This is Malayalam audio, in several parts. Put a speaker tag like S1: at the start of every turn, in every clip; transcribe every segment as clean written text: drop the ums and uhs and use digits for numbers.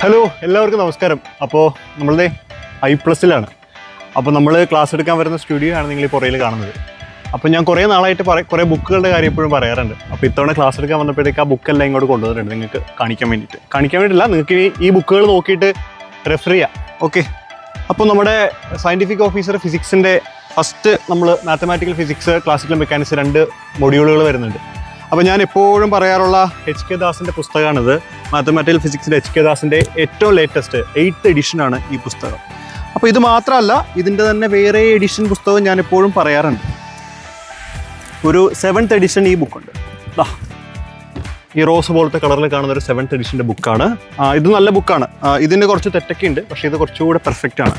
S1: ഹലോ, എല്ലാവർക്കും നമസ്കാരം. അപ്പോൾ നമ്മളുടെ I+ലാണ്. അപ്പോൾ നമ്മൾ ക്ലാസ് എടുക്കാൻ വരുന്ന സ്റ്റുഡിയോ ആണ് നിങ്ങൾ ഈ പുറയിൽ കാണുന്നത്. അപ്പോൾ ഞാൻ കുറേ നാളായിട്ട് കുറേ ബുക്കുകളുടെ കാര്യം എപ്പോഴും പറയാറുണ്ട്. അപ്പോൾ ഇത്തവണ ക്ലാസ് എടുക്കാൻ വന്നപ്പോഴത്തേക്ക് ആ ബുക്കെല്ലാം ഇങ്ങോട്ട് കൊണ്ടുവന്നിട്ടുണ്ട് നിങ്ങൾക്ക് കാണിക്കാൻ വേണ്ടിയിട്ടില്ല. നിങ്ങൾക്ക് ഈ ബുക്കുകൾ നോക്കിയിട്ട് റെഫർ ചെയ്യാം. ഓക്കെ. അപ്പോൾ നമ്മുടെ സയൻറ്റിഫിക് ഓഫീസർ ഫിസിക്സിൻ്റെ ഫസ്റ്റ് നമ്മൾ മാത്തമാറ്റിക്കൽ ഫിസിക്സ്, ക്ലാസിക്കൽ മെക്കാനിക്സ് 2 മൊഡ്യൂളുകൾ വരുന്നുണ്ട്. അപ്പോൾ ഞാൻ എപ്പോഴും പറയാറുള്ള HK ദാസിൻ്റെ പുസ്തകമാണിത്. മാത്തമാറ്റിക്കൽ ഫിസിക്സിൻ്റെ HK ദാസിൻ്റെ ഏറ്റവും ലേറ്റസ്റ്റ് 8th എഡിഷനാണ് ഈ പുസ്തകം. അപ്പോൾ ഇത് മാത്രമല്ല, ഇതിൻ്റെ തന്നെ വേറെ എഡിഷൻ പുസ്തകം ഞാൻ എപ്പോഴും പറയാറുണ്ട്. ഒരു 7th എഡിഷൻ ഈ ബുക്കുണ്ട്. ഈ റോസ് പോലത്തെ കളറിൽ കാണുന്ന ഒരു 7th എഡിഷൻ്റെ ബുക്കാണ്. ഇത് നല്ല ബുക്കാണ്. ഇതിന് കുറച്ച് തെറ്റൊക്കെ ഉണ്ട്, പക്ഷേ ഇത് കുറച്ചുകൂടെ പെർഫെക്റ്റ് ആണ്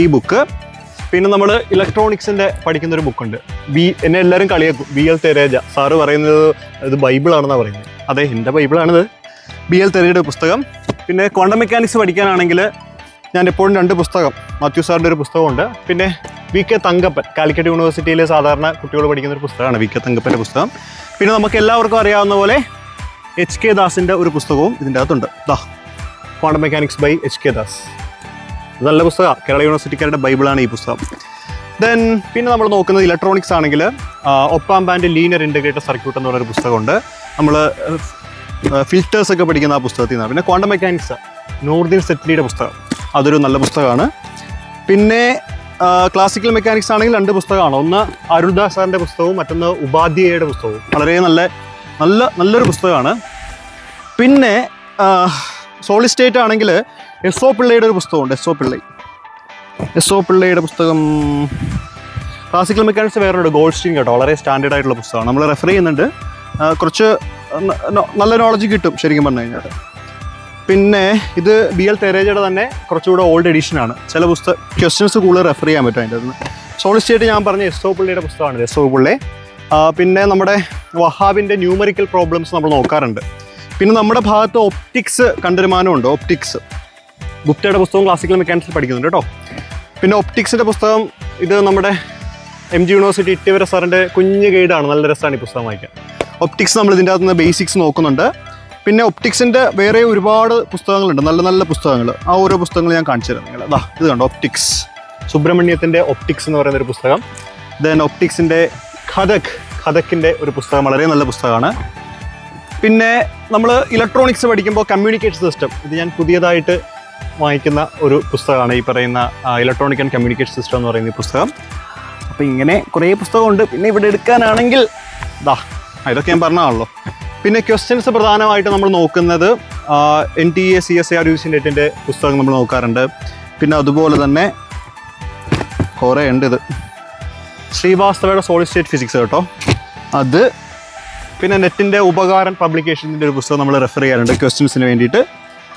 S1: ഈ ബുക്ക്. പിന്നെ നമ്മൾ ഇലക്ട്രോണിക്സിൻ്റെ പഠിക്കുന്നൊരു ബുക്കുണ്ട്. എന്നെ എല്ലാവരും കളിയാക്കും, BL തെരേജ സാറ് പറയുന്നത് ഇത് ബൈബിളാണെന്നാണ് പറയുന്നത്. അതെ, എൻ്റെ ബൈബിളാണിത്, BL തെരേജയുടെ പുസ്തകം. പിന്നെ ക്വാണ്ടം മെക്കാനിക്സ് പഠിക്കാനാണെങ്കിൽ ഞാൻ എപ്പോഴും 2 പുസ്തകം, മാത്യു സാറിൻ്റെ ഒരു പുസ്തകമുണ്ട്. പിന്നെ VK തങ്കപ്പൻ, കാലിക്കറ്റ് യൂണിവേഴ്സിറ്റിയിൽ സാധാരണ കുട്ടികൾ പഠിക്കുന്ന ഒരു പുസ്തകമാണ് VK തങ്കപ്പൻ്റെ പുസ്തകം. പിന്നെ നമുക്ക് എല്ലാവർക്കും അറിയാവുന്ന പോലെ HK ദാസിൻ്റെ ഒരു പുസ്തകവും ഇതിൻ്റെ അകത്തുണ്ട്. Quantum mechanics by HK Das. നല്ല പുസ്തകമാണ്, കേരള യൂണിവേഴ്സിറ്റിക്കാരുടെ ബൈബിളാണ് ഈ പുസ്തകം. ദെൻ പിന്നെ നമ്മൾ നോക്കുന്നത് ഇലക്ട്രോണിക്സ് ആണെങ്കിൽ op-amp and linear integrated circuit എന്ന് പറയുന്നൊരു പുസ്തകമുണ്ട്. നമ്മൾ ഫിൽറ്റേഴ്സ് ഒക്കെ പഠിക്കുന്ന ആ പുസ്തകത്തിൽ നിന്നാണ്. പിന്നെ ക്വാണ്ടം മെക്കാനിക്സ് നോർദിൻ സെറ്റ്ലിയുടെ പുസ്തകം, അതൊരു നല്ല പുസ്തകമാണ്. പിന്നെ ക്ലാസിക്കൽ മെക്കാനിക്സ് ആണെങ്കിൽ 2 പുസ്തകമാണ്. ഒന്ന് അരുൾദാസ് സാറിൻ്റെ പുസ്തകവും മറ്റൊന്ന് ഉപാധ്യായയുടെ പുസ്തകവും. വളരെ നല്ലൊരു പുസ്തകമാണ്. പിന്നെ സോളിഡ് സ്റ്റേറ്റ് ആണെങ്കിൽ SO പിള്ളയുടെ ഒരു പുസ്തകമുണ്ട്. SO പിള്ളയുടെ പുസ്തകം. ക്ലാസിക്കൽ മെക്കാനിക്സ് വേറൊരു ഗോൾഡ്സ്റ്റീൻ കേട്ടോ, വളരെ സ്റ്റാൻഡേർഡ് ആയിട്ടുള്ള പുസ്തകമാണ്. നമ്മൾ റെഫർ ചെയ്യുന്നുണ്ട്, കുറച്ച് നല്ല നോളജ് കിട്ടും ശരിക്കും പറഞ്ഞു കഴിഞ്ഞാൽ. പിന്നെ ഇത് BL തെരേജയുടെ തന്നെ കുറച്ചുകൂടെ ഓൾഡ് എഡിഷനാണ്. ചില ക്വസ്റ്റ്യൻസ് കൂടുതൽ റെഫർ ചെയ്യാൻ പറ്റും അതിൻ്റെ അകത്ത്. സോളിഡ് സ്റ്റേറ്റ് ഞാൻ പറഞ്ഞ SO പിള്ളയുടെ പുസ്തകമാണ്, SO പിള്ളെ. പിന്നെ നമ്മുടെ വഹാബിൻ്റെ ന്യൂമറിക്കൽ പ്രോബ്ലംസ് നമ്മൾ നോക്കാറുണ്ട്. പിന്നെ നമ്മുടെ ഭാഗത്ത് ഒപ്റ്റിക്സ് കണ്ടൊരുമാനമുണ്ട്. ഒപ്റ്റിക്സ് ഗുപ്തയുടെ പുസ്തകം ക്ലാസിക്കൽ മെക്കാനിക്സിൽ പഠിക്കുന്നുണ്ട് കേട്ടോ. പിന്നെ ഒപ്റ്റിക്സിൻ്റെ പുസ്തകം ഇത് നമ്മുടെ MG യൂണിവേഴ്സിറ്റി ഇട്ടിവര സാറിൻ്റെ കുഞ്ഞ് ഗൈഡാണ്, നല്ല രസമാണ് ഈ പുസ്തകം വായിക്കാൻ. ഒപ്റ്റിക്സ് നമ്മൾ ഇതിൻ്റെ അകത്ത് നിന്ന് ബേസിക്സ് നോക്കുന്നുണ്ട്. പിന്നെ ഒപ്റ്റിക്സിൻ്റെ വേറെ ഒരുപാട് പുസ്തകങ്ങളുണ്ട്, നല്ല പുസ്തകങ്ങൾ. ആ ഓരോ പുസ്തകങ്ങൾ ഞാൻ കാണിച്ചു തരാം നിങ്ങൾ. ഇത് കണ്ടോ, ഒപ്റ്റിക്സ്, സുബ്രഹ്മണ്യത്തിൻ്റെ ഒപ്റ്റിക്സ് എന്ന് പറയുന്നൊരു പുസ്തകം. ദെൻ ഒപ്റ്റിക്സിൻ്റെ ഖദക്കിൻ്റെ ഒരു പുസ്തകം, വളരെ നല്ല പുസ്തകമാണ്. പിന്നെ നമ്മൾ ഇലക്ട്രോണിക്സ് പഠിക്കുമ്പോൾ കമ്മ്യൂണിക്കേഷൻ സിസ്റ്റം, ഇത് ഞാൻ പുതിയതായിട്ട് വായിക്കുന്ന ഒരു പുസ്തകമാണ്, ഈ പറയുന്ന ഇലക്ട്രോണിക് ആൻഡ് കമ്മ്യൂണിക്കേഷൻ സിസ്റ്റം എന്ന് പറയുന്ന ഈ പുസ്തകം. അപ്പോൾ ഇങ്ങനെ കുറേ പുസ്തകമുണ്ട്. പിന്നെ ഇവിടെ എടുക്കാനാണെങ്കിൽ ഇതൊക്കെ ഞാൻ പറഞ്ഞാണല്ലോ. പിന്നെ ക്വസ്റ്റ്യൻസ് പ്രധാനമായിട്ട് നമ്മൾ നോക്കുന്നത് NTA CSIR UGC നെറ്റിൻ്റെ പുസ്തകം നമ്മൾ നോക്കാറുണ്ട്. പിന്നെ അതുപോലെ തന്നെ കുറേ ഉണ്ട്. ഇത് ശ്രീവാസ്തവയുടെ സോളിഡ് സ്റ്റേറ്റ് ഫിസിക്സ് കേട്ടോ, അത്. പിന്നെ നെറ്റിൻ്റെ ഉപകാരൻ പബ്ലിക്കേഷൻ്റെ ഒരു പുസ്തകം നമ്മൾ റെഫർ ചെയ്യാറുണ്ട് ക്വസ്റ്റ്യൻസിന് വേണ്ടിയിട്ട്.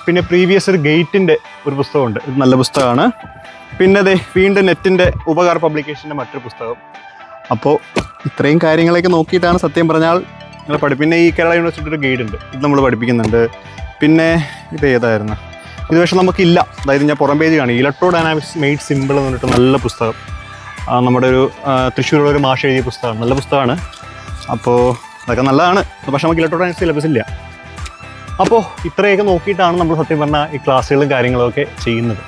S1: പിന്നെ പ്രീവിയസ് ഒരു ഗേറ്റിൻ്റെ ഒരു പുസ്തകമുണ്ട്, ഇത് നല്ല പുസ്തകമാണ്. പിന്നെ വീണ്ടും നെറ്റിൻ്റെ ഉപകാര പബ്ലിക്കേഷൻ്റെ മറ്റൊരു പുസ്തകം. അപ്പോൾ ഇത്രയും കാര്യങ്ങളൊക്കെ നോക്കിയിട്ടാണ് സത്യം പറഞ്ഞാൽ നിങ്ങൾ പിന്നെ ഈ കേരള യൂണിവേഴ്സിറ്റി ഒരു ഗൈഡ് ഉണ്ട്, ഇത് നമ്മൾ പഠിപ്പിക്കുന്നുണ്ട്. പിന്നെ ഇത് ഏതായിരുന്നു, ഇത് പക്ഷേ നമുക്കില്ല. അതായത് ഞാൻ പുറം പേജ് കാണി, ഇലക്ട്രോ ഡൈനാമിക്സ് മെയ്ഡ് സിമ്പിൾ എന്ന് പറഞ്ഞിട്ട് നല്ല പുസ്തകം, നമ്മുടെ ഒരു തൃശ്ശൂരുള്ള ഒരു മാഷ് എഴുതിയ പുസ്തകം, നല്ല പുസ്തകമാണ്. അപ്പോൾ അതൊക്കെ നല്ലതാണ്, പക്ഷേ നമുക്ക് ഇലക്ട്രോ ഡൈനാമിക്സ് സിലബസ് ഇല്ല. അപ്പോൾ ഇത്രയൊക്കെ നോക്കിയിട്ടാണ് നമ്മൾ സത്യം പറഞ്ഞാൽ ഈ ക്ലാസ്സുകളും കാര്യങ്ങളൊക്കെ ചെയ്യുന്നത്.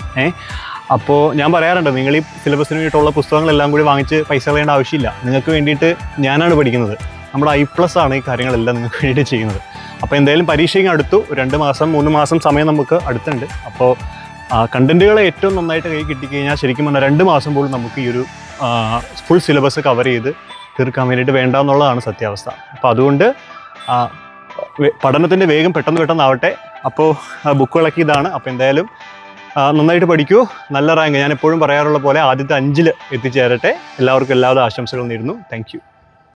S1: അപ്പോൾ ഞാൻ പറയാറുണ്ട്, നിങ്ങൾ ഈ സിലബസിന് വേണ്ടിയിട്ടുള്ള പുസ്തകങ്ങളെല്ലാം കൂടി വാങ്ങിച്ച് പൈസ കളയേണ്ട ആവശ്യമില്ല. നിങ്ങൾക്ക് വേണ്ടിയിട്ട് ഞാനാണ് പഠിക്കുന്നത്, നമ്മുടെ I+ ആണ് ഈ കാര്യങ്ങളെല്ലാം നിങ്ങൾക്ക് വേണ്ടിയിട്ട് ചെയ്യുന്നത്. അപ്പോൾ എന്തായാലും പരീക്ഷയ്ക്ക് അടുത്തു, 2 മാസം 3 മാസം സമയം നമുക്ക് അടുത്തുണ്ട്. അപ്പോൾ കണ്ടൻറ്റുകൾ ഏറ്റവും നന്നായിട്ട് കൈ കിട്ടിക്കഴിഞ്ഞാൽ ശരിക്കും പറഞ്ഞാൽ 2 മാസം പോലും നമുക്ക് ഈ ഒരു ഫുൾ സിലബസ് കവർ ചെയ്ത് തീർക്കാൻ വേണ്ടിയിട്ട് വേണ്ട എന്നുള്ളതാണ് സത്യാവസ്ഥ. അപ്പോൾ അതുകൊണ്ട് പഠനത്തിൻ്റെ വേഗം പെട്ടെന്നാവട്ടെ. അപ്പോൾ ബുക്കുകളൊക്കെ ഇതാണ്. അപ്പോൾ എന്തായാലും നന്നായിട്ട് പഠിക്കൂ, നല്ല റാങ്ക്. ഞാൻ എപ്പോഴും പറയാറുള്ള പോലെ ആദ്യത്തെ 5-ൽ എത്തിച്ചേരട്ടെ. എല്ലാവർക്കും എല്ലാവിധ ആശംസകളും നേരുന്നു. Thank you.